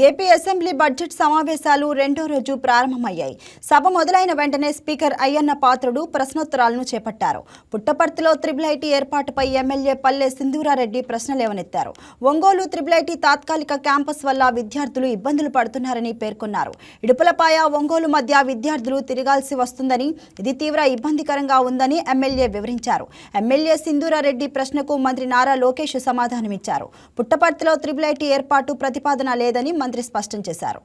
AP assembly budget సమావేశాలు రెండో రోజు ప్రారంభమయ్యాయి. సభ మొదలైన వెంటనే స్పీకర్ అయ్యన్న పాత్రుడు ప్రశ్నోత్తరాలను చేపట్టారు. పుట్టపర్తిలో త్రిబుల్ ఏర్పాటుపై ఎమ్మెల్యే పల్లె సింధూరారెడ్డి ప్రశ్నలు లేవనెత్తారు. ఒంగోలు త్రిబుల్ తాత్కాలిక క్యాంపస్ వల్ల విద్యార్థులు ఇబ్బందులు పడుతున్నారని పేర్కొన్నారు. ఇడుపులపాయ ఒంగోలు మధ్య విద్యార్థులు తిరగాల్సి వస్తుందని, ఇది తీవ్ర ఇబ్బందికరంగా ఉందని ఎమ్మెల్యే వివరించారు. ఎమ్మెల్యే సింధూరారెడ్డి ప్రశ్నకు మంత్రి నారా లోకేష్ సమాధానమిచ్చారు. పుట్టపర్తిలో త్రిబుల్ ఏర్పాటు ప్రతిపాదన లేదని మంత్రి స్పష్టం చేశారు.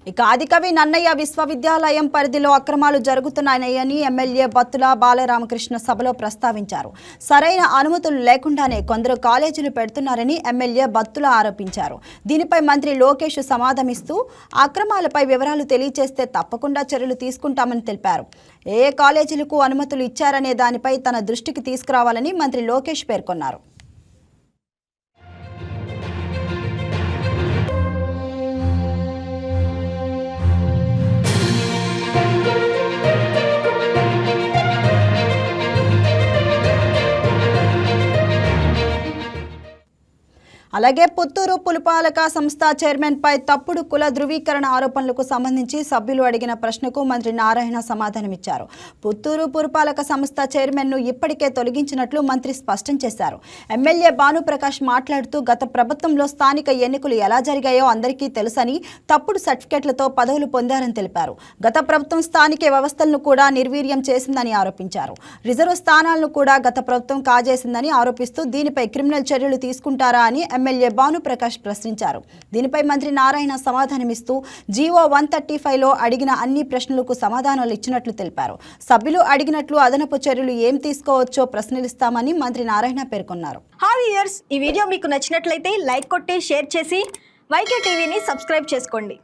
ఇక ఆదికవి నన్నయ్య విశ్వవిద్యాలయం పరిధిలో అక్రమాలు జరుగుతున్నాయని ఎమ్మెల్యే బత్తుల బాలరామకృష్ణ సభలో ప్రస్తావించారు. సరైన అనుమతులు లేకుండానే కొందరు కాలేజీలు పెడుతున్నారని ఎమ్మెల్యే బత్తుల ఆరోపించారు. దీనిపై మంత్రి లోకేష్ సమాధానమిస్తూ అక్రమాలపై వివరాలు తెలియజేస్తే తప్పకుండా చర్యలు తీసుకుంటామని తెలిపారు. ఏ కాలేజీలకు అనుమతులు ఇచ్చారనే దానిపై తన దృష్టికి తీసుకురావాలని మంత్రి లోకేష్ పేర్కొన్నారు. అలాగే పుత్తూరు పురపాలక సంస్థ చైర్మన్ పై తప్పుడు కుల ధృవీకరణ ఆరోపణలకు సంబంధించి సభ్యులు అడిగిన ప్రశ్నకు మంత్రి నారాయణ సమాధానమిచ్చారు. పుత్తూరు పురపాలక సంస్థ చైర్మన్ ను ఇప్పటికే తొలగించినట్లు మంత్రి స్పష్టం చేశారు. ఎమ్మెల్యే భానుప్రకాష్ మాట్లాడుతూ గత ప్రభుత్వంలో స్థానిక ఎన్నికలు ఎలా జరిగాయో అందరికీ తెలుసని, తప్పుడు సర్టిఫికెట్లతో పదవులు పొందారని తెలిపారు. గత ప్రభుత్వం స్థానిక వ్యవస్థలను కూడా నిర్వీర్యం చేసిందని ఆరోపించారు. రిజర్వ్ స్థానాలను కూడా గత ప్రభుత్వం కాజేసిందని ఆరోపిస్తూ దీనిపై క్రిమినల్ చర్యలు తీసుకుంటారా అని ఎమ్మెల్యే భానుప్రకాష్ ప్రశ్నించారు. దీనిపై మంత్రి నారాయణ సమాధానమిస్తూ జీవో 135లో అడిగిన అన్ని ప్రశ్నలకు సమాధానాలు ఇచ్చినట్లు తెలిపారు. సభ్యులు అడిగినట్లు అదనపు చర్యలు ఏం తీసుకోవచ్చో ప్రశ్నలిస్తామని మంత్రి నారాయణ పేర్కొన్నారు. హాయ్ వ్యూయర్స్, ఈ వీడియో మీకు నచ్చినట్లయితే లైక్ కొట్టి షేర్ చేసి వైకే టీవీని సబ్స్క్రైబ్ చేసుకోండి.